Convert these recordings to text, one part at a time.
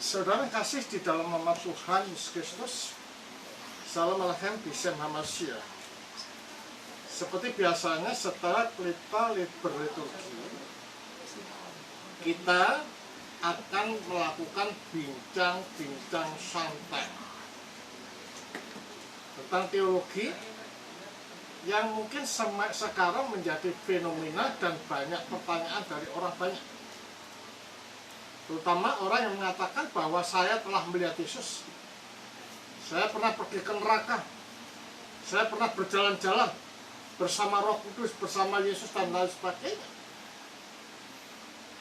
Saudara kasih di dalam nama Tuhan Yesus Kristus, salam alaikum bisem hamasya. Seperti biasanya setelah kita berliturgi, kita akan melakukan bincang-bincang santai tentang teologi yang mungkin sekarang menjadi fenomena dan banyak pertanyaan dari orang banyak. Terutama orang yang mengatakan bahwa saya telah melihat Yesus, saya pernah pergi ke neraka, saya pernah berjalan-jalan bersama Roh Kudus, bersama Yesus dan lain sebagainya.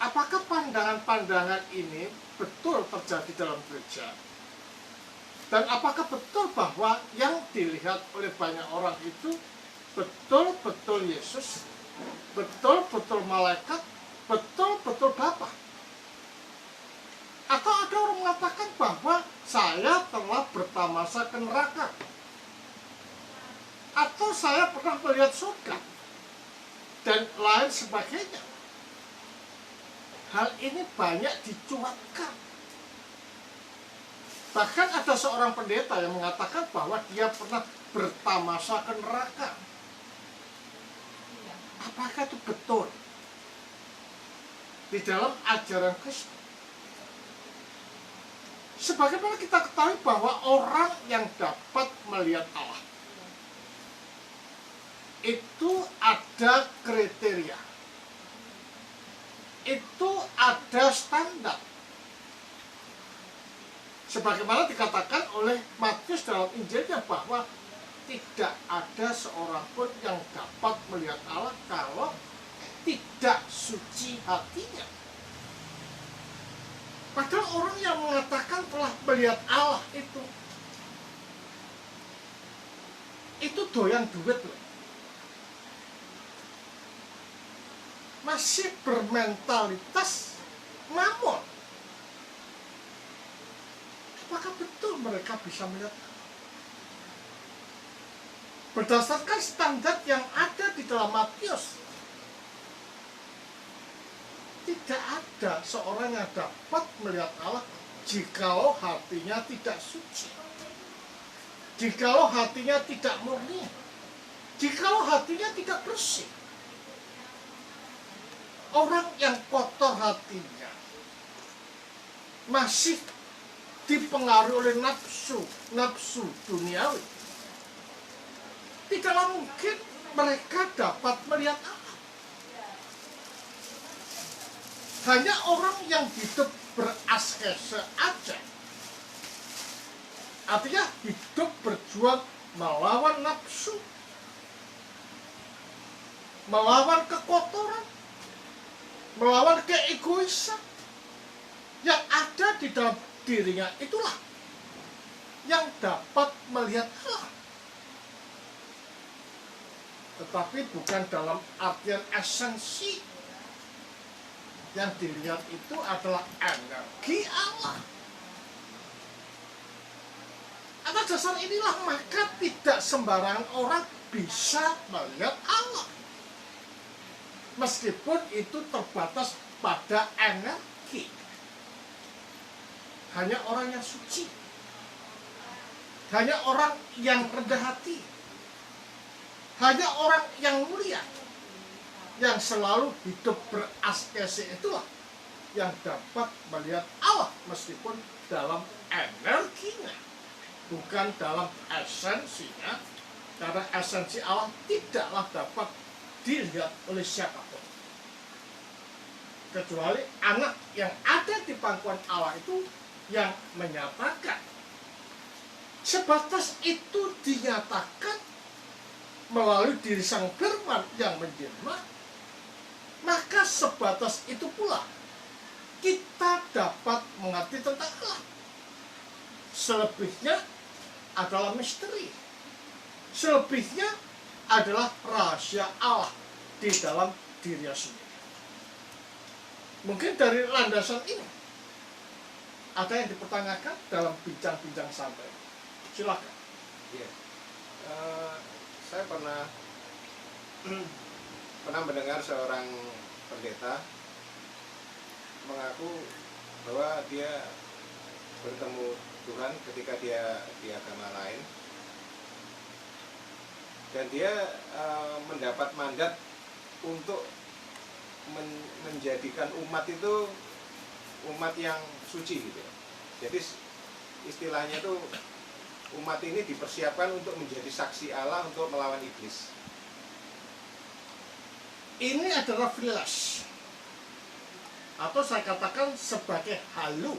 Apakah pandangan-pandangan ini betul terjadi dalam gereja? Dan apakah betul bahwa yang dilihat oleh banyak orang itu betul-betul Yesus, betul-betul malaikat, betul-betul Bapa? Atau ada orang mengatakan bahwa saya telah bertamasa ke neraka, atau saya pernah melihat surga, dan lain sebagainya. Hal ini banyak dicuatkan. Bahkan ada seorang pendeta yang mengatakan bahwa dia pernah bertamasa ke neraka. Apakah itu betul di dalam ajaran Kristus? Sebagaimana kita ketahui bahwa orang yang dapat melihat Allah itu ada kriteria, itu ada standar. Sebagaimana dikatakan oleh Matius dalam Injilnya bahwa tidak ada seorang pun yang dapat melihat Allah kalau tidak suci hatinya. Padahal orang yang mengatakan telah melihat Allah itu doyan duit loh. Masih bermentalitas mamon. Apakah betul mereka bisa melihat Allah? Berdasarkan standar yang ada di dalam Matius, tidak ada seorang yang dapat melihat Allah jikalau hatinya tidak suci, jikalau hatinya tidak murni, jikalau hatinya tidak bersih. Orang yang kotor hatinya, masih dipengaruhi oleh nafsu duniawi, tidaklah mungkin mereka dapat melihat Allah. Hanya orang yang hidup beraskese aja, artinya hidup berjuang melawan nafsu, melawan kekotoran, melawan keegoisan yang ada di dalam dirinya, itulah yang dapat melihat Allah. Tetapi bukan dalam artian esensi. Yang dilihat itu adalah energi Allah. Atas dasar inilah maka tidak sembarangan orang bisa melihat Allah, meskipun itu terbatas pada energi. Hanya orang yang suci, hanya orang yang rendah hati, hanya orang yang mulia, yang selalu hidup beraskese, itulah yang dapat melihat Allah, meskipun dalam energinya, bukan dalam esensinya. Karena esensi Allah tidaklah dapat dilihat oleh siapapun, kecuali anak yang ada di pangkuan Allah itu yang menyatakan. Sebatas itu dinyatakan melalui diri Sang Firman yang menjelma, maka sebatas itu pula kita dapat mengerti tentang Allah. Selebihnya adalah misteri. Selebihnya adalah rahasia Allah di dalam dirinya sendiri. Mungkin dari landasan ini ada yang dipertanyakan dalam bincang-bincang santai. Silakan. Iya. Saya pernah mendengar seorang pendeta mengaku bahwa dia bertemu Tuhan ketika dia di agama lain, dan dia mendapat mandat untuk menjadikan umat itu umat yang suci gitu ya. Jadi istilahnya tuh umat ini dipersiapkan untuk menjadi saksi Allah untuk melawan iblis. Ini adalah flash, atau saya katakan sebagai halu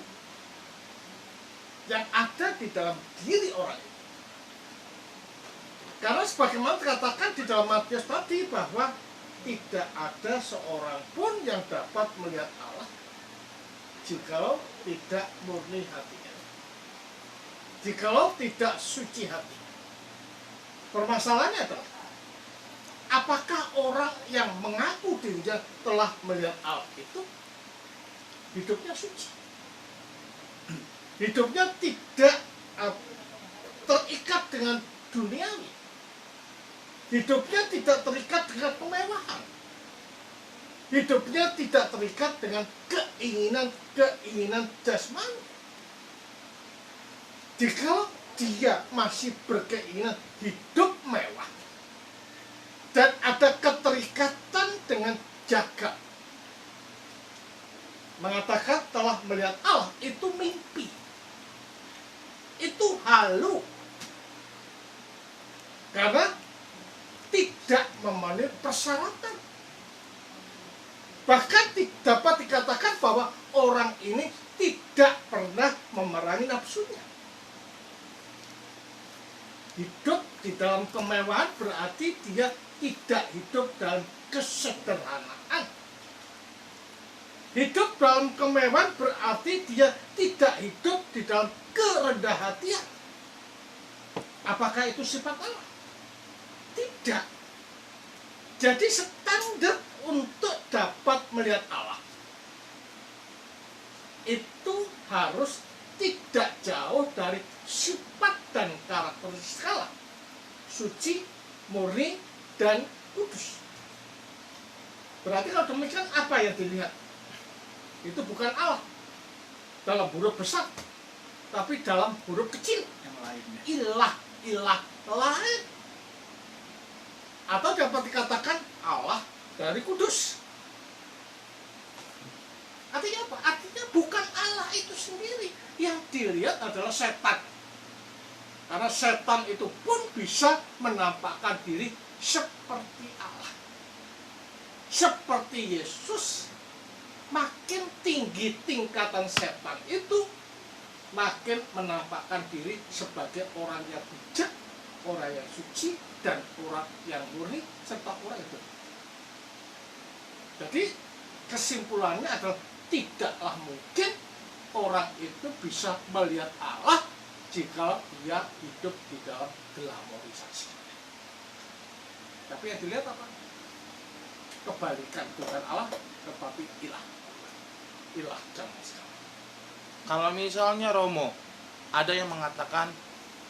yang ada di dalam diri orang itu. Karena sebagaimana dikatakan di dalam Matius tadi bahwa tidak ada seorang pun yang dapat melihat Allah jikalau tidak murni hatinya, jikalau tidak suci hati. Permasalahannya adalah apakah orang yang mengaku dirinya telah melihat Allah itu hidupnya suci, hidupnya tidak terikat dengan duniawi, hidupnya tidak terikat dengan kemewahan, hidupnya tidak terikat dengan keinginan jasmani. Jika dia masih berkeinginan hidup mewah dan ada keterikatan dengan jagat, mengatakan telah melihat Allah, itu mimpi, itu halu, karena tidak memenuhi persyaratan. Bahkan dapat dikatakan bahwa orang ini tidak pernah memerangi nafsunya. Hidup di dalam kemewahan berarti dia tidak hidup dalam kesederhanaan. Hidup dalam kemewahan berarti dia tidak hidup di dalam kerendah hatian. Apakah itu sifat Allah? Tidak. Jadi standar untuk dapat melihat Allah itu harus tidak jauh dari sifat dan karakteristik Allah, suci, murni, dan kudus. Berarti kalau demikian apa yang dilihat? Itu bukan Allah dalam huruf besar, tapi dalam huruf kecil yang lainnya. ilah lain. Atau dapat dikatakan Allah dari kudus. Artinya apa? Artinya bukan Allah itu sendiri. Yang dilihat adalah setan. Karena setan itu pun bisa menampakkan diri seperti Allah. Seperti Yesus. Makin tinggi tingkatan setan itu, makin menampakkan diri sebagai orang yang bijak, orang yang suci, dan orang yang murni, serta orang itu. Jadi kesimpulannya adalah tidaklah mungkin orang itu bisa melihat Allah jika dia hidup di dalam glamorisasi. Tapi yang dilihat apa? Kebalikan, bukan Allah, tetapi ilah. Ilah zaman sekarang. Kalau misalnya Romo, ada yang mengatakan,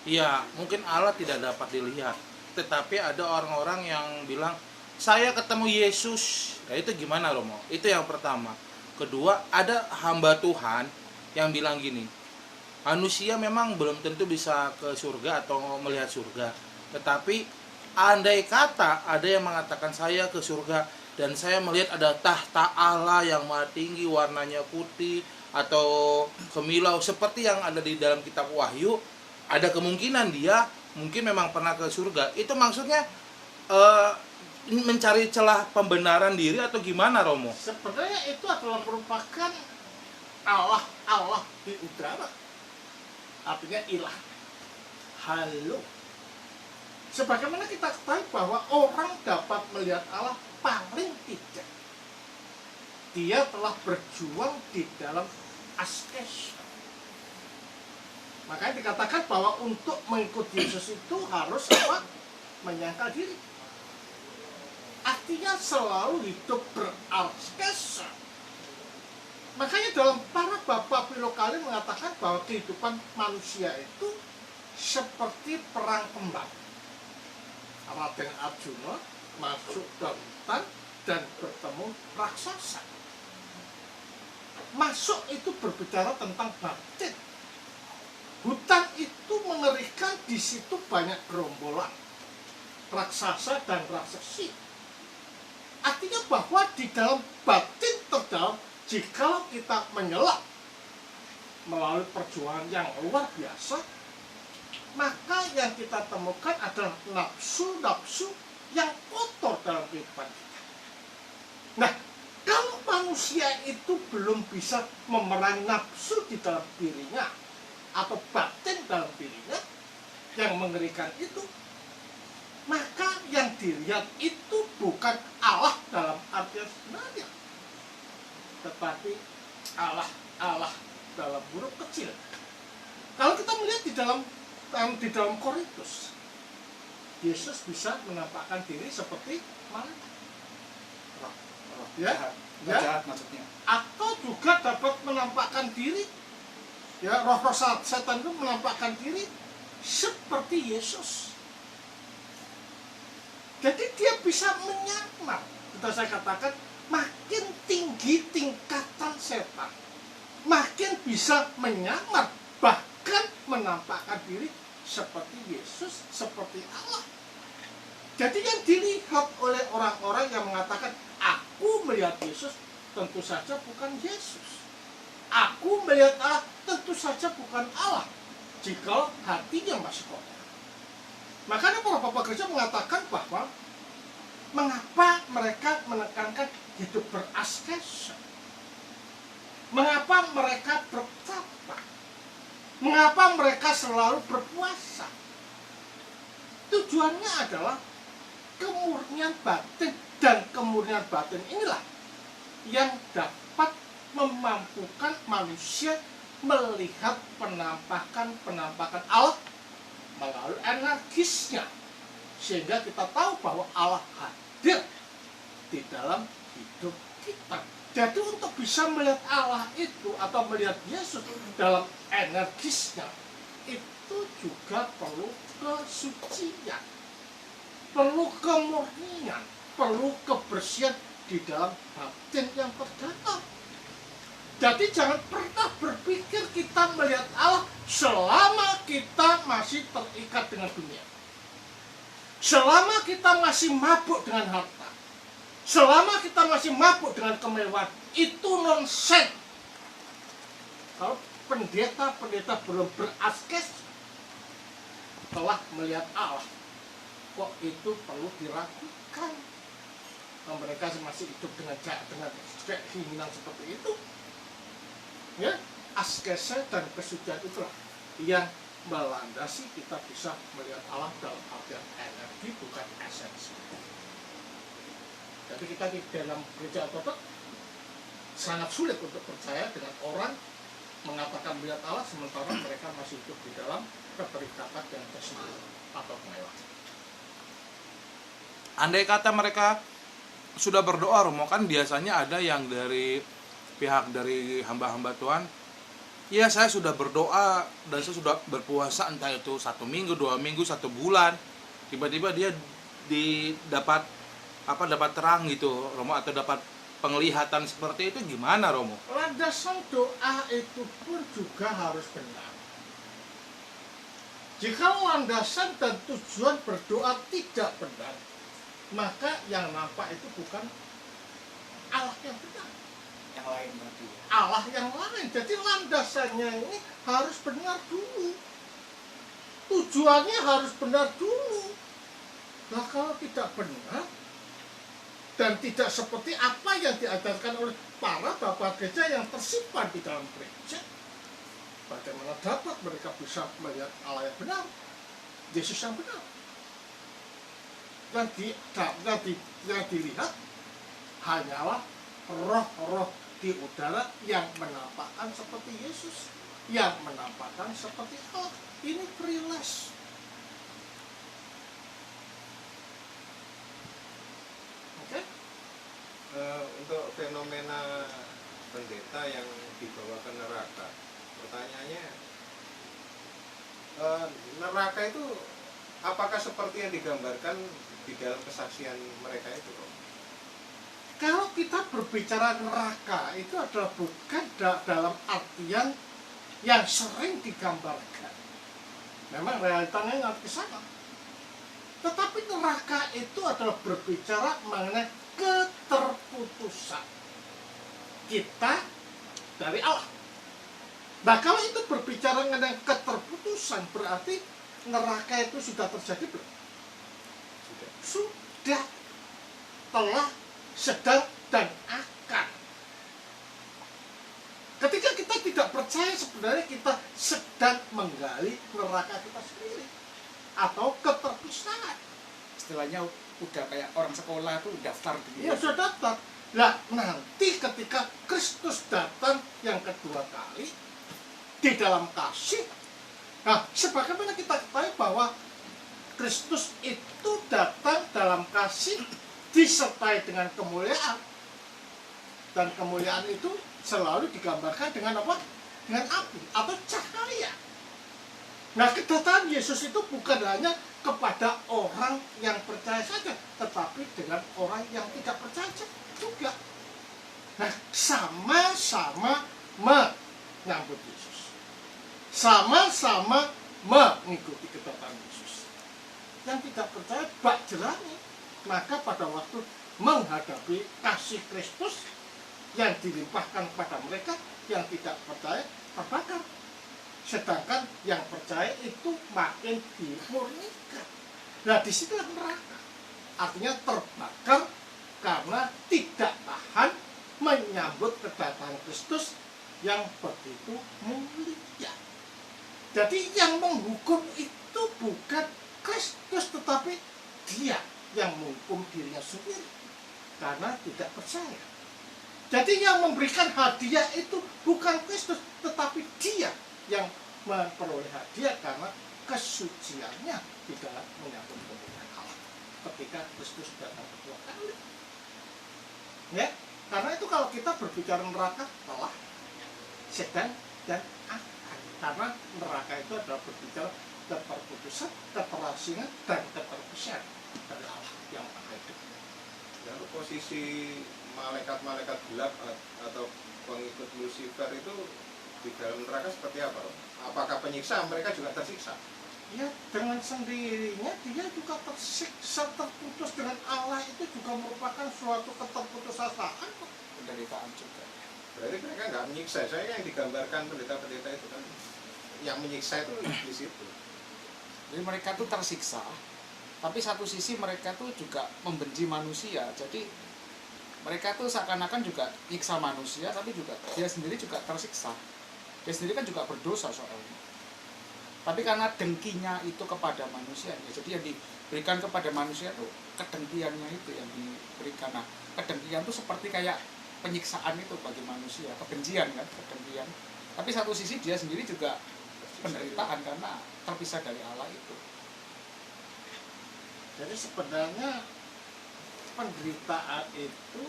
ya mungkin Allah tidak dapat dilihat, tetapi ada orang-orang yang bilang, saya ketemu Yesus. Nah, itu gimana Romo? Itu yang pertama. Kedua, ada hamba Tuhan yang bilang gini, manusia memang belum tentu bisa ke surga atau melihat surga, tetapi andai kata ada yang mengatakan saya ke surga dan saya melihat ada tahta Allah yang maha tinggi, warnanya putih atau kemilau seperti yang ada di dalam kitab Wahyu, ada kemungkinan dia mungkin memang pernah ke surga. Itu maksudnya mencari celah pembenaran diri atau gimana Romo? Sebenarnya itu adalah merupakan Allah di udara. Artinya ilah. Halo. Sebagaimana kita ketahui bahwa orang dapat melihat Allah paling tidak, dia telah berjuang di dalam askes. Makanya dikatakan bahwa untuk mengikuti Yesus itu harus apa? Menyangkal diri. Artinya selalu hidup beraskesa. Makanya dalam para bapak filokali mengatakan bahwa kehidupan manusia itu seperti perang kembang. Raden Arjuna masuk ke hutan dan bertemu raksasa. Masuk itu berbicara tentang batin. mengerikan di situ banyak gerombolan raksasa dan raksasi. Artinya bahwa di dalam batin terdalam, jikalau kita menyelam melalui perjuangan yang luar biasa, maka yang kita temukan adalah nafsu-nafsu yang kotor dalam kehidupan kita. Nah, kalau manusia itu belum bisa memerangi nafsu di dalam dirinya atau batin dalam dirinya yang mengerikan itu, maka yang dilihat itu bukan Allah dalam artian sebenarnya, tetapi Allah dalam huruf kecil. Kalau kita melihat di dalam Korintus, Yesus bisa menampakkan diri seperti malaikat. Ya, jahat maksudnya. Atau juga dapat menampakkan diri, ya, roh-roh setan itu menampakkan diri seperti Yesus. Jadi dia bisa menyamar. Kita saya katakan, makin tinggi tingkatan setan, makin bisa menyamar, bahkan menampakkan diri seperti Yesus, seperti Allah. Jadi yang dilihat oleh orang-orang yang mengatakan, aku melihat Yesus, tentu saja bukan Yesus. Aku melihat Allah, tentu saja bukan Allah, jika hatinya masih kotor. Makanya para bapak gereja mengatakan bahwa mengapa mereka menekankan hidup beraskesa, mengapa mereka bertapa, mengapa mereka selalu berpuasa. Tujuannya adalah kemurnian batin, dan kemurnian batin inilah yang dapat memampukan manusia melihat penampakan Allah melalui energisnya, sehingga kita tahu bahwa Allah hadir di dalam hidup kita. Jadi untuk bisa melihat Allah itu atau melihat Yesus dalam energisnya, itu juga perlu kesucian, perlu kemurnian, perlu kebersihan di dalam batin yang terdalam. Jadi jangan pernah berpikir kita melihat Allah selama kita masih terikat dengan dunia, selama kita masih mabuk dengan harta, selama kita masih mabuk dengan kemewahan. Itu nonsens. Kalau pendeta-pendeta belum beraskes telah melihat Allah, kok itu perlu diragukan. Nah, mereka masih hidup dengan keinginan seperti itu. Ya, askese dan kesucian itulah yang melandasi kita bisa melihat Allah dalam artian energi, bukan esensi. Jadi kita di dalam gereja ortodok sangat sulit untuk percaya dengan orang mengatakan melihat Allah sementara mereka masih hidup di dalam keterikatan dengan jasmani atau kemewahan. Andai kata mereka sudah berdoa, Romo, kan biasanya ada yang dari pihak dari hamba-hamba Tuhan, ya saya sudah berdoa dan saya sudah berpuasa, entah itu 1 minggu, 2 minggu, 1 bulan, tiba-tiba dia dapat terang gitu, Romo, atau dapat penglihatan seperti itu. Gimana, Romo? Landasan doa itu pun juga harus benar. Jika landasan dan tujuan berdoa tidak benar, maka yang nampak itu bukan Allah yang benar, Yang lain berarti. Allah yang lain. Jadi landasannya ini harus benar dulu, tujuannya harus benar dulu. Nah, kalau tidak benar dan tidak seperti apa yang diajarkan oleh para bapak gereja yang tersimpan di dalam gereja, bagaimana dapat mereka bisa melihat Allah yang benar, Yesus yang benar? Yang dilihat hanyalah roh-roh di udara yang menampakkan seperti Yesus, yang menampakkan seperti Allah. Ini priles. Oke? Untuk fenomena pendeta yang dibawa ke neraka, pertanyaannya, neraka itu apakah seperti yang digambarkan di dalam kesaksian mereka itu? Kalau kita berbicara neraka, itu adalah bukan dalam artian yang sering digambarkan. Memang realitanya nggak ke sana. Tetapi neraka itu adalah berbicara mengenai keterputusan kita dari Allah. Nah, kalau itu berbicara mengenai keterputusan, berarti neraka itu sudah terjadi belum? Sudah, telah, sedang, dan akan. Ketika kita tidak percaya, sebenarnya kita sedang menggali neraka kita sendiri atau keterputusan. Istilahnya udah kayak orang sekolah tuh daftar gitu. Ya sudah daftar. Nah, nanti ketika Kristus datang yang kedua kali di dalam kasih, nah, sebagaimana kita ketahui bahwa Kristus itu datang dalam kasih disertai dengan kemuliaan, dan kemuliaan itu selalu digambarkan dengan apa? Dengan api atau cahaya. Nah, kedatangan Yesus itu bukan hanya kepada orang yang percaya saja, tetapi dengan orang yang tidak percaya juga. Nah, sama-sama menyambut Yesus, sama-sama mengikuti kedatangan Yesus. Yang tidak percaya bak jerami, maka pada waktu menghadapi kasih Kristus yang dilimpahkan pada mereka, yang tidak percaya terbakar. Sedangkan yang percaya itu makin dimurnikan. Nah, disitulah neraka. Artinya terbakar karena tidak tahan menyambut kedatangan Kristus yang begitu mulia. Jadi yang menghukum itu bukan Kristus, tetapi dia yang menghukum dirinya sendiri karena tidak percaya. Jadi yang memberikan hadiah itu bukan Kristus, tetapi dia yang memperoleh hadiah karena kesuciannya di dalam menyambut kemuliaan Allah ketika Kristus datang kedua kali. Ya, karena itu kalau kita berbicara neraka, telah, sedang, dan akan. Karena neraka itu adalah berbicara keterputusan, keterasingan, dan keterpisahan dari Allah yang Maha Hidup. Lalu posisi malaikat-malaikat gelap atau pengikut Lucifer itu di dalam neraka seperti apa? Apakah penyiksa? Mereka juga tersiksa? Ya, dengan sendirinya dia juga tersiksa, terputus dengan Allah. Itu juga merupakan suatu keterputusasaan. Penderitaan juga. Berarti mereka nggak menyiksa. Saya yang digambarkan pendeta-pendeta itu kan yang menyiksa itu di situ. Jadi mereka tuh tersiksa, tapi satu sisi mereka tuh juga membenci manusia. Jadi mereka tuh seakan-akan juga nyiksa manusia, tapi juga dia sendiri juga tersiksa. Dia sendiri kan juga berdosa soalnya. Tapi karena dengkinya itu kepada manusia, ya, jadi yang diberikan kepada manusia itu kedengkiannya itu yang diberikan. Nah, kedengkian itu seperti kayak penyiksaan itu bagi manusia, kebencian kan, kedengkian. Tapi satu sisi dia sendiri juga penderitaan karena terpisah dari Allah itu. Jadi sebenarnya penderitaan itu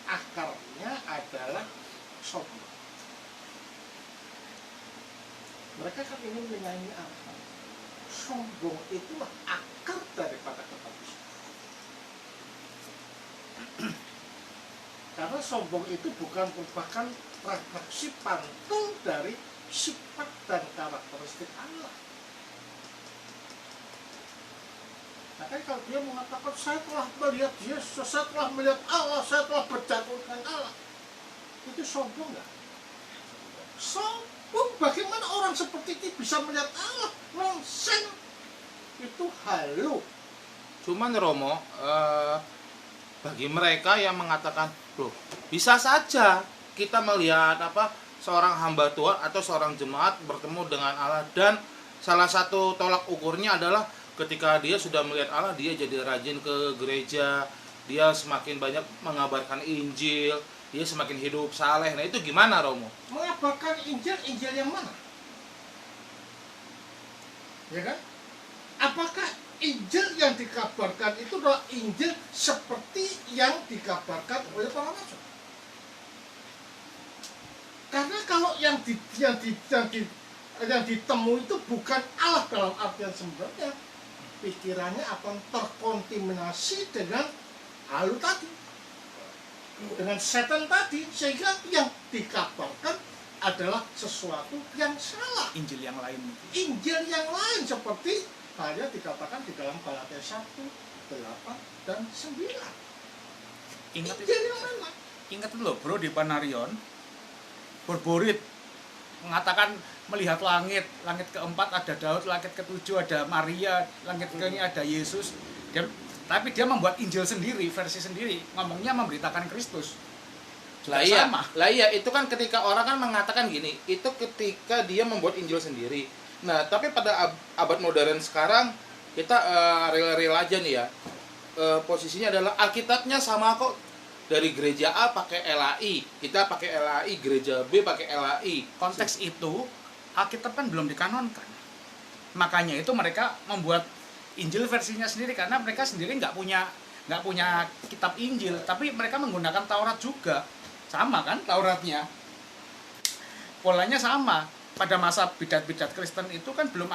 akarnya adalah sombong. Mereka kan ingin menyaingi apa? Sombong itulah akar daripada keterputusan. Karena sombong itu bukan merupakan refleksi pantul dari sifat dan karakteristik Allah. Nah, kan kalau dia mengatakan saya telah melihat Yesus, saya telah melihat Allah, saya telah berjatuh dengan Allah, itu sombong nggak? Sombong. Bagaimana orang seperti itu bisa melihat Allah? Nonsen. Itu halu. Cuman Romo, bagi mereka yang mengatakan, loh, bisa saja kita melihat seorang hamba Tuhan atau seorang jemaat bertemu dengan Allah, dan salah satu tolak ukurnya adalah ketika dia sudah melihat Allah, dia jadi rajin ke gereja, dia semakin banyak mengabarkan Injil, dia semakin hidup saleh. Nah, itu gimana, Romo? Mengabarkan Injil yang mana? Ya kan? Apakah Injil yang dikabarkan itu adalah Injil seperti yang dikabarkan oleh para rasul? Karena kalau yang ditemui itu bukan Allah dalam artian sebenarnya, pikirannya akan terkontaminasi dengan halu tadi, dengan setan tadi, sehingga yang dikabarkan adalah sesuatu yang salah. Injil yang lain. Injil yang lain seperti hanya dikatakan di dalam Galatia 1, 8, dan 9. Ingat itu, Injil yang mana? ingat itu loh bro, di Panarion berborit mengatakan melihat langit, langit keempat ada Daud, langit ketujuh ada Maria, langit ke-9 ada Yesus. Tapi dia membuat Injil sendiri, versi sendiri, ngomongnya memberitakan Kristus. Lah iya, Sama. lah iya, itu kan ketika orang kan mengatakan gini, itu ketika dia membuat Injil sendiri. Nah, tapi pada abad modern sekarang kita real-real aja nih ya. Posisinya adalah Alkitabnya sama kok. Dari gereja A pakai LAI, kita pakai LAI, gereja B pakai LAI. Konteks itu Alkitab kan belum dikanonkan. Makanya itu mereka membuat Injil versinya sendiri karena mereka sendiri nggak punya kitab Injil, tapi mereka menggunakan Taurat juga. Sama kan Tauratnya. Polanya sama. Pada masa bidat-bidat Kristen itu kan belum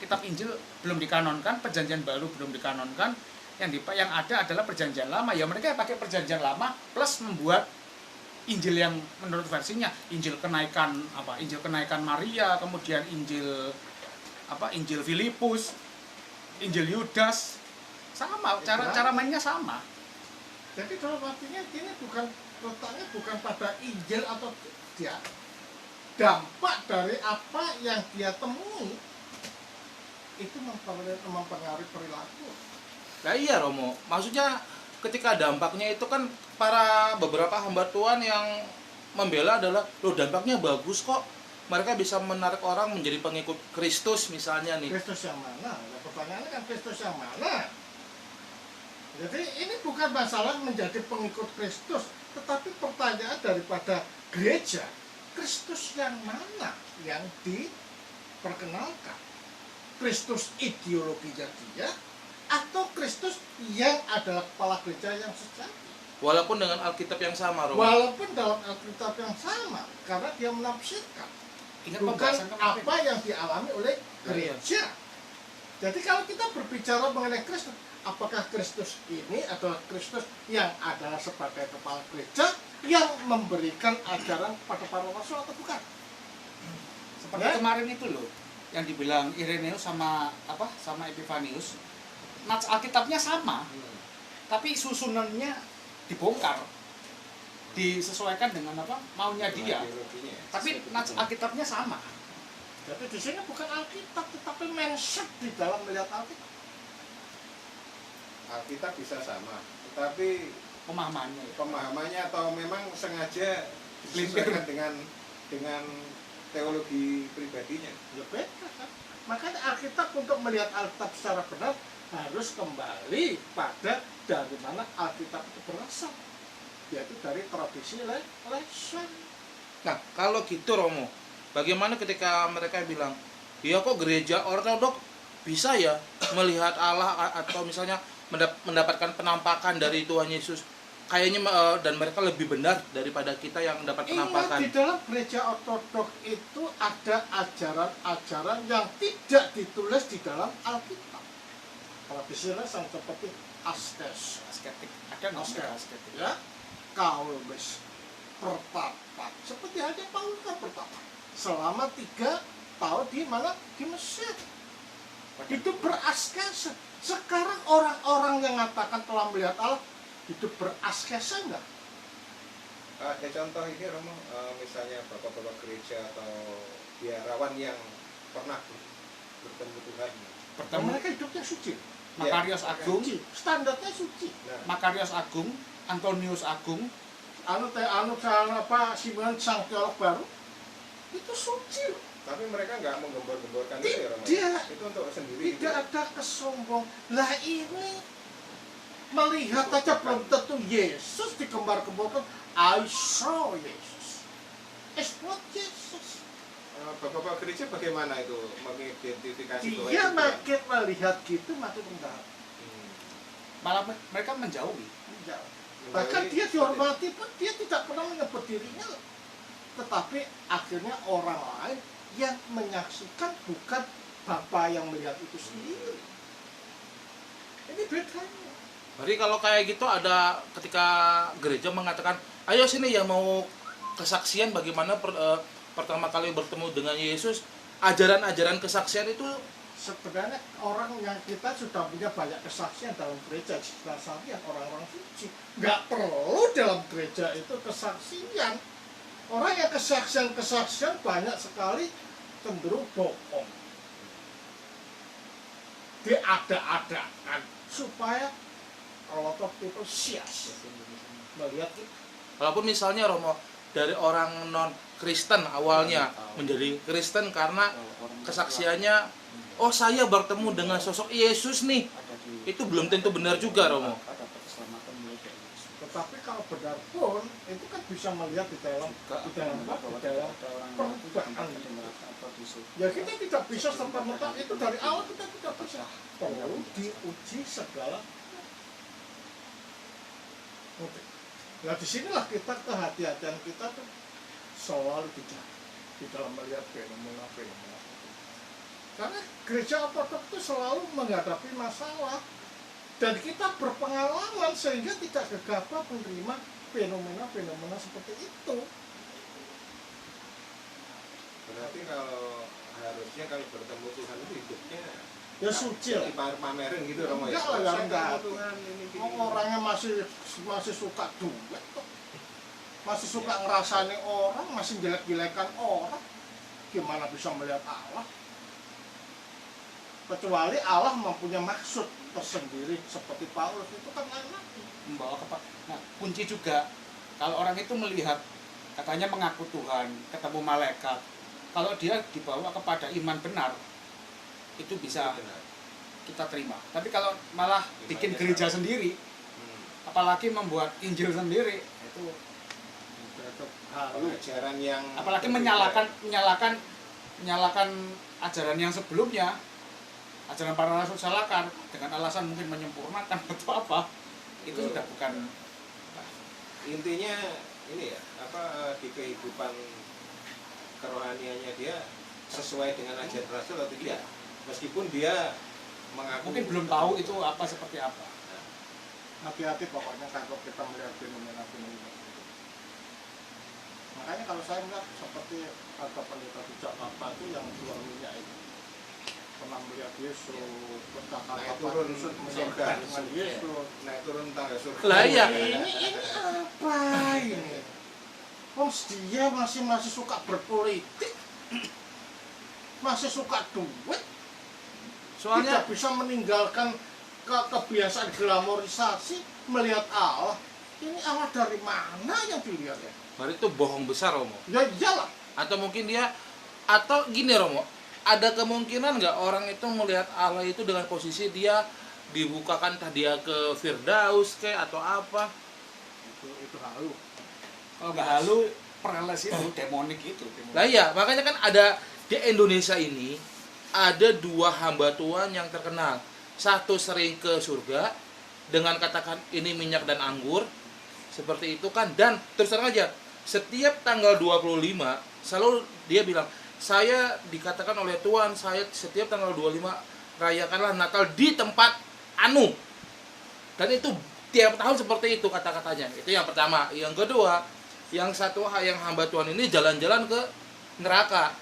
kitab Injil belum dikanonkan, perjanjian baru belum dikanonkan. Yang ada adalah perjanjian lama. Ya mereka pakai perjanjian lama plus membuat Injil yang menurut versinya, Injil kenaikan Maria, kemudian Injil Filipus, Injil Yudas. Sama, cara mainnya sama. Jadi dalam artinya ini letaknya bukan pada Injil atau tidak. Dampak dari apa yang dia temui itu mempengaruhi perilaku. Nah iya Romo, maksudnya ketika dampaknya itu kan para beberapa hamba Tuhan yang membela adalah, loh dampaknya bagus kok. Mereka bisa menarik orang menjadi pengikut Kristus misalnya nih. Kristus yang mana? Nah, pertanyaannya kan Kristus yang mana? Jadi ini bukan masalah menjadi pengikut Kristus, tetapi pertanyaan daripada gereja, Kristus yang mana yang diperkenalkan? Kristus ideologinya dia, atau Kristus yang adalah kepala gereja yang sejati? Walaupun dengan Alkitab yang sama, Romo. Walaupun dalam Alkitab yang sama, karena dia menafsirkan bukan apa yang dialami oleh gereja. Jadi kalau kita berbicara mengenai Kristus, apakah Kristus ini adalah Kristus yang adalah sebagai kepala gereja yang memberikan ajaran kepada para rasul atau bukan? Seperti kemarin itu loh, yang dibilang Irenaeus sama Epifanius, nats Alkitabnya sama, tapi susunannya dibongkar, disesuaikan dengan maunya dia. Tapi nats Alkitabnya sama. Jadi di sini bukan Alkitab, tetapi mindset di dalam melihat Alkitab. Alkitab bisa sama, tetapi pemahamannya atau memang sengaja disesuaikan dengan teologi pribadinya. Ya beda kan. Makanya Alkitab untuk melihat Alkitab secara benar harus kembali pada dari mana Alkitab itu berasal, yaitu dari tradisi lesan. Nah, kalau gitu Romo, bagaimana ketika mereka bilang, ya kok gereja ortodok bisa ya melihat Allah atau misalnya mendapatkan penampakan dari Tuhan Yesus? Kayaknya dan mereka lebih benar daripada kita yang mendapat penampakan. Di dalam gereja ortodok itu ada ajaran-ajaran yang tidak ditulis di dalam Alkitab. Tradisi lesan seperti asketik, Ada asketik, ya, kaulbes, pertapa, seperti halnya Paulus kan bertapa selama 3 tahun di mana? Di Mesir. Itu beraskesa. Sekarang orang-orang yang mengatakan telah melihat Allah hidup beraskesa enggak? Ada contoh ini Romo, misalnya bapak-bapak gereja atau biarawan yang pernah bertemu Tuhan. Mereka hidupnya suci. Makarios Agung, Standarnya suci. Makarios Agung, Antonius Agung, Simeon sang teolog baru itu suci loh. Tapi mereka nggak menggembor-gemborkan itu ya Romo. Itu untuk sendiri. Tidak ada kesombong. Lah ini melihat aja belum tentu Yesus digembar-gemborkan. I saw Jesus. It's not Jesus. Bapak-bapak gereja bagaimana itu mengidentifikasi bahwa Dia itu makin melihat gitu makin mendalam. malah mereka menjauhi. Bahkan dia dihormati pun dia tidak pernah menyebut dirinya. Tetapi akhirnya orang lain yang menyaksikan, bukan Bapa yang melihat itu sendiri. Ini bedanya. Jadi kalau kayak gitu ada ketika gereja mengatakan, ayo sini ya mau kesaksian bagaimana pertama kali bertemu dengan Yesus, ajaran-ajaran kesaksian itu Sebenarnya orang yang kita sudah punya banyak kesaksian dalam gereja, dasarnya orang-orang suci, nggak perlu dalam gereja itu kesaksian. Orang yang kesaksian banyak sekali cenderung bohong, diada-adakan supaya a lot of people sias melihat itu. walaupun misalnya Romo dari orang non Kristen awalnya menjadi Kristen karena kesaksiannya, oh saya bertemu dengan sosok Yesus nih, itu belum tentu benar juga Romo. Tetapi kalau benar pun itu kan bisa melihat di dalam perubahan. Ya kita tidak bisa serta-merta itu dari awal, kita tidak bisa. Perlu diuji segala. Oke. Nah disinilah kita kehati-hatian kita tuh selalu di dalam melihat fenomena-fenomena. Karena gereja ortodoks itu selalu menghadapi masalah dan kita berpengalaman sehingga tidak gegabah menerima fenomena-fenomena seperti itu. Berarti kalau harusnya kalau bertemu Tuhan itu hidupnya Ya suci lah. pamerin gitu Romo ya. Enggak lah, Saya enggak. ketemu Tuhan ini gini. Orangnya masih suka duit kok. Masih suka ngerasani orang, masih jelek-jelekan orang. Gimana bisa melihat Allah? Kecuali Allah mempunyai maksud tersendiri seperti Paulus itu kan lain lagi. Membawa nah, kunci juga kalau orang itu melihat katanya mengaku Tuhan, ketemu malaikat, kalau dia dibawa kepada iman benar, itu bisa Benar. kita terima. Tapi kalau malah bikin gereja sendiri, apalagi membuat Injil sendiri, itu Ajaran yang apalagi berbeda. menyalakan ajaran yang sebelumnya, ajaran para rasul salahkan dengan alasan mungkin menyempurnakan atau apa, itu Betul. sudah bukan. Intinya ini ya, di kehidupan kerohaniannya dia sesuai dengan ajaran rasul atau tidak. Meskipun dia mengaku Mungkin belum tahu itu apa seperti apa. Hati-hati pokoknya kalau kita melihat fenomena-fenomena itu. Makanya kalau saya melihat seperti ada pendeta di Jakarta itu yang jual minyak itu pernah melihat Yesus, berkata naik apa turun Yesus surga, menikah dengan Yesus. naik turun tangga surga. Lah iya. Ini apa ini? Oh dia masih suka berpolitik, masih suka duit, Soalnya tidak bisa meninggalkan kebiasaan glamorisasi melihat Allah. Ini Allah dari mana yang dilihat ya? berarti itu bohong besar Romo. Ya iyalah. Atau mungkin dia, atau gini Romo, ada kemungkinan nggak orang itu melihat Allah itu dengan posisi dia dibukakan entah dia ke Firdaus kayak atau apa. Itu halu. Kalau nggak halu, pereles itu, demonik itu. Lah iya, makanya kan ada di Indonesia ini ada dua hamba Tuhan yang terkenal. Satu sering ke surga dengan katakan ini minyak dan anggur, seperti itu kan. Dan terus terang aja, setiap tanggal 25 selalu dia bilang, saya dikatakan oleh Tuhan, saya setiap tanggal 25 rayakanlah Natal di tempat anu. Dan itu tiap tahun seperti itu kata-katanya. Itu yang pertama. Yang kedua, yang satu yang hamba Tuhan ini jalan-jalan ke neraka.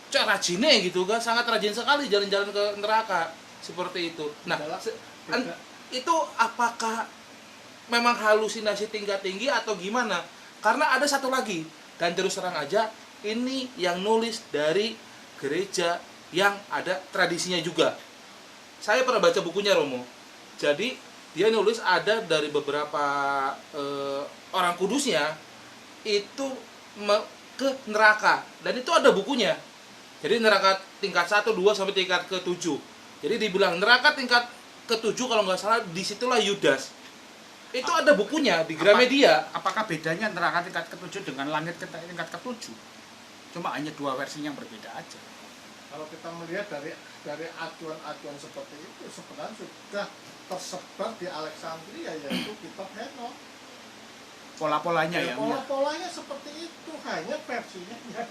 Cak rajinnya gitu kan, sangat rajin sekali jalan-jalan ke neraka seperti itu. Nah, itu apakah memang halusinasi tingkat tinggi atau gimana? Karena ada satu lagi, dan terus terang aja, ini yang nulis dari gereja yang ada tradisinya juga. Saya pernah baca bukunya Romo. Jadi dia nulis ada dari beberapa orang kudusnya itu ke neraka, dan itu ada bukunya. Jadi neraka tingkat 1, 2 sampai tingkat ke-7. Jadi dibilang neraka tingkat ke-7 kalau nggak salah disitulah Yudas. Itu ada bukunya di Gramedia. Apakah bedanya neraka tingkat ke-7 dengan langit tingkat ke-7? Cuma hanya dua versi yang berbeda aja. Kalau kita melihat dari acuan-acuan seperti itu sebenarnya sudah tersebar di Alexandria, yaitu kitab Henokh. Pola-polanya ya. Pola-polanya seperti itu, hanya versinya ya.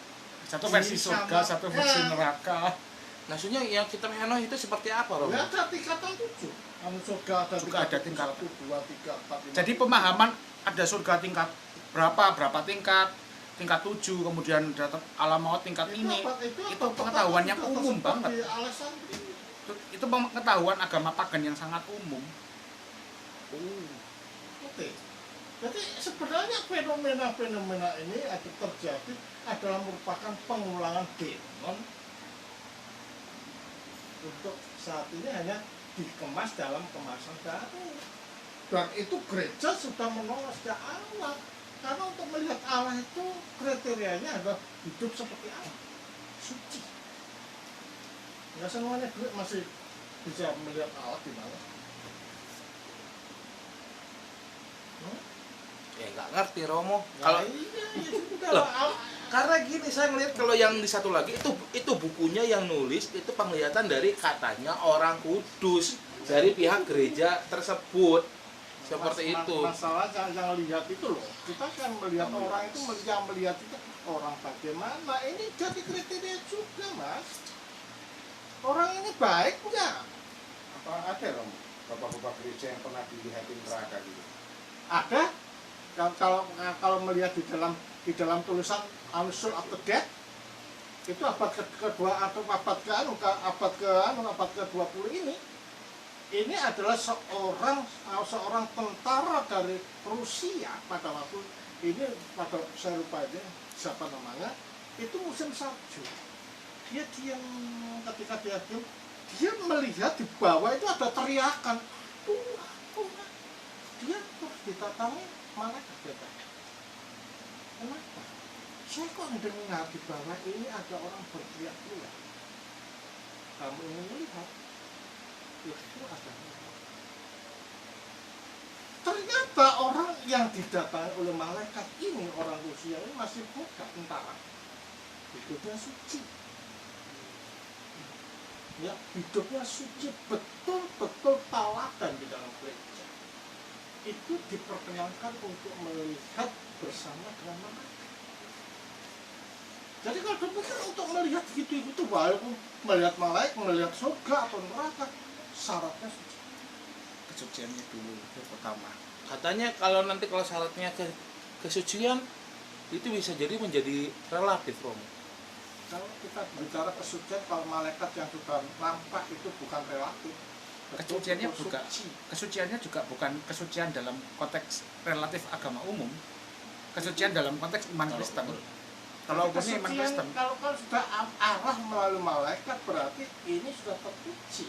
Satu versi surga, satu versi neraka. Maksudnya yang kitab Henokh itu seperti apa, Romo? Ya ada tingkatan 7. Surga ada Juga ada tingkat 1, 2, 3, 4, 5. Jadi pemahaman ada surga tingkat berapa tingkat, tingkat 7, kemudian datang alam maut tingkat ini. Itu apa- pengetahuan apa- yang itu umum tersebar banget. di Alexandria. Itu pengetahuan agama pagan yang sangat umum. Oke. Jadi sebenarnya fenomena-fenomena ini ada terjadi adalah merupakan pengulangan demon untuk saat ini hanya dikemas dalam kemasan baru. Dan itu gereja sudah menolak sejak awal. Karena untuk melihat Allah itu kriterianya adalah hidup seperti Allah, suci. Nggak semuanya duit masih bisa melihat Allah di mana. Ya nggak ngerti Romo. Ya, Kalau iya, ya sudah Loh. lah. karena gini saya ngeliat kalau yang di satu lagi itu bukunya yang nulis itu penglihatan dari katanya orang kudus dari pihak gereja tersebut seperti itu. Masalah yang lihat itu loh, kita kan melihat orang itu yang melihat itu orang bagaimana, ini jadi kriteria juga mas. Orang ini baik nggak? Apa ada Rom bapak-bapak gereja yang pernah dilihatin neraka gitu? Ada. Kalau melihat di dalam tulisan Unsur of the Dead itu abad kedua atau abad ke-20 ini adalah seorang tentara dari Rusia pada waktu ini, pada saya lupa aja siapa namanya, itu musim salju. Dia diam, ketika dia diam, dia melihat di bawah itu ada teriakan, Tuhan, Tuhan. Dia terus ditatangi malaikat bebas. Kenapa? Saya kok mendengar di bawah ini ada orang berteriak pula. Kamu ingin melihat? Itu ada. Ternyata orang yang didatangi oleh malaikat ini, orang Rusia ini masih muda, tentara. Hidupnya suci. Ya, hidupnya suci, betul-betul teladan di dalam gereja. Itu diperkenankan untuk melihat bersama dengan malaikat. Jadi kalau dipikir untuk melihat gitu-gitu, walaupun melihat malaikat, melihat surga atau neraka, syaratnya suci. Kesuciannya dulu yang pertama. Katanya kalau syaratnya kesucian itu bisa jadi menjadi relatif Romo. Kalau kita bicara kesucian, kalau malaikat yang sudah nampak itu bukan relatif. Kesuciannya Betul-betul juga suci. kesuciannya juga bukan kesucian dalam konteks relatif agama umum. Kesucian dalam konteks iman Kristen. Kalau hukumnya iman Kesucian, Kristen. kalau sudah arah melalui malaikat berarti ini sudah terpuji.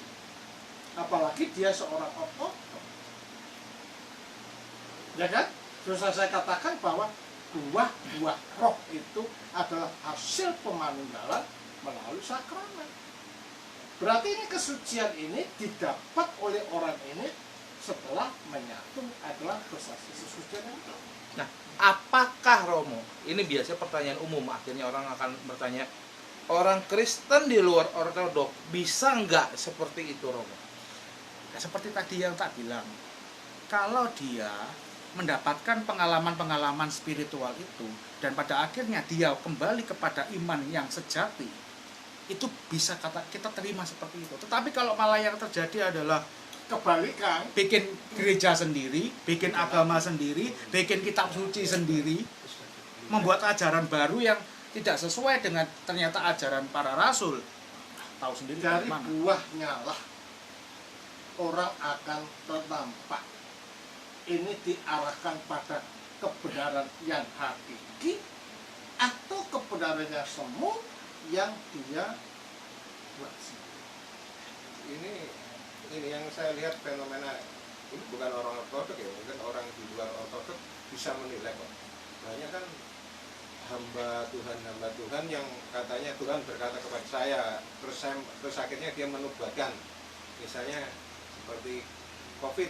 Apalagi dia seorang ortodoks. Ya kan? Sudah saya katakan bahwa buah-buah roh itu adalah hasil pemanunggalan melalui sakramen. Berarti ini kesucian ini didapat oleh orang ini setelah menyatu adalah bersaksi kesucian itu. Nah, apakah Romo? Ini biasa pertanyaan umum, akhirnya orang akan bertanya, orang Kristen di luar ortodoks bisa nggak seperti itu Romo? Nah, seperti tadi yang tak bilang, kalau dia mendapatkan pengalaman-pengalaman spiritual itu dan pada akhirnya dia kembali kepada iman yang sejati, itu bisa kita terima seperti itu. Tetapi kalau malah yang terjadi adalah Kebalikan, bikin gereja sendiri, bikin agama sendiri, bikin kitab suci sendiri, membuat ajaran baru yang tidak sesuai dengan ternyata ajaran para rasul, tahu sendiri dari mana. buahnya lah orang akan terdampak. Ini diarahkan pada kebenaran yang hakiki atau kebenaran yang semu yang dia buat sendiri. Ini yang saya lihat fenomena ini bukan orang ortodoks ya, mungkin orang di luar ortodoks bisa menilai kok. Banyak kan hamba Tuhan yang katanya Tuhan berkata kepada saya, terus akhirnya dia menubatkan, misalnya seperti COVID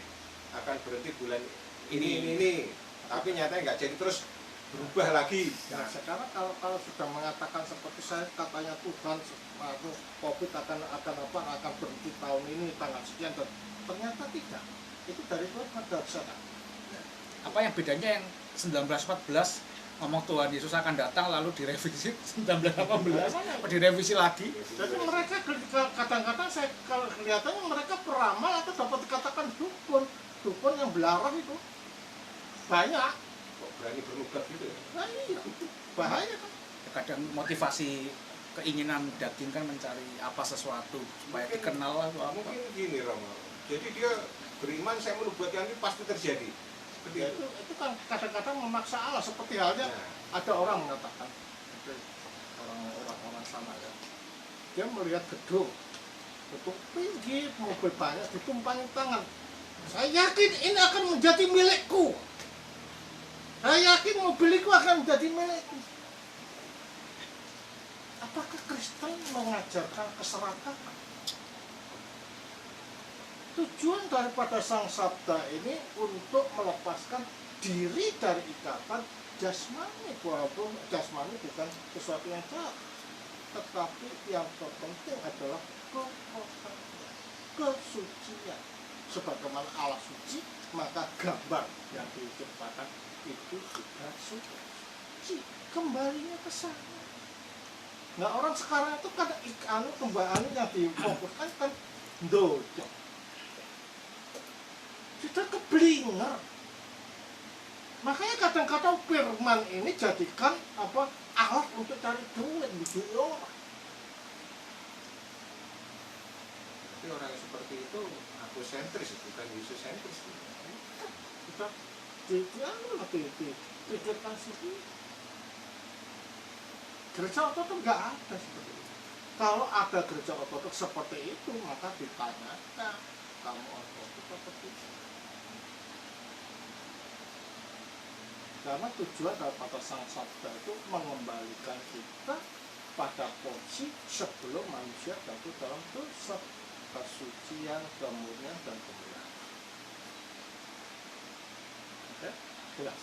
akan berhenti bulan ini, tapi nyatanya nggak jadi, terus berubah lagi. Nah, sekarang kalau sudah mengatakan seperti saya, katanya Tuhan COVID akan berhenti tahun ini tanggal sekian, dan ternyata tidak. Itu dari Tuhan pada sana. Apa yang bedanya yang 1914 ngomong Tuhan Yesus akan datang lalu direvisi 1918 direvisi lagi. Jadi mereka kadang-kadang saya kalau kelihatannya mereka peramal atau dapat dikatakan dukun yang belarang itu banyak. Kok berani bernubat gitu ya? Nah iya, bahaya kan. Kadang motivasi keinginan daging kan mencari apa sesuatu supaya dikenal lah atau apa. Mungkin gini Romo, jadi dia beriman saya menubuatkan ini pasti terjadi seperti Ya, itu. itu kan kadang-kadang memaksa Allah, seperti halnya ada orang mengatakan, itu orang sana ya, dia melihat gedung tinggi, mobil banyak ditumpangi tangan, saya yakin ini akan menjadi milikku, saya yakin mobil itu akan menjadi milikku. Apakah Kristen mengajarkan keserakahan? Tujuan daripada Sang Sabda ini untuk melepaskan diri dari ikatan jasmani, walaupun jasmani bukan sesuatu yang jahat, tetapi yang terpenting adalah kerohanian, kesucian. Sebagaimana Allah suci, maka gambar yang diciptakan itu juga suci. Kembalinya ke sana. Nah, orang sekarang itu kan kembali yang difokuskan kan dojo. Sudah keblinger. Makanya kadang-kadang firman ini jadikan alat untuk cari duit di orang. Tapi orang yang seperti itu aku sentris, bukan Yesus sentris. Sudah dipikirkan sendiri. Gereja ortodoks nggak ada seperti itu. Kalau ada gereja ortodoks seperti itu, maka ditanyakan, kamu ortodoks atau tidak? Karena tujuan daripada Sang Sabda itu mengembalikan kita pada posisi sebelum manusia jatuh dalam dosa, kesucian, kemurnian, dan kemuliaan. Oke, jelas.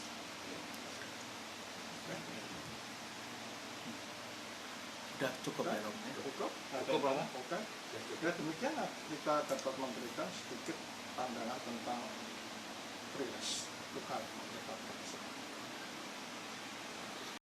Udah cukup ya Romo. Cukup? Cukup, Romo. Oke. Ya demikian kita dapat memberikan sedikit pandangan tentang Trias Tuhan.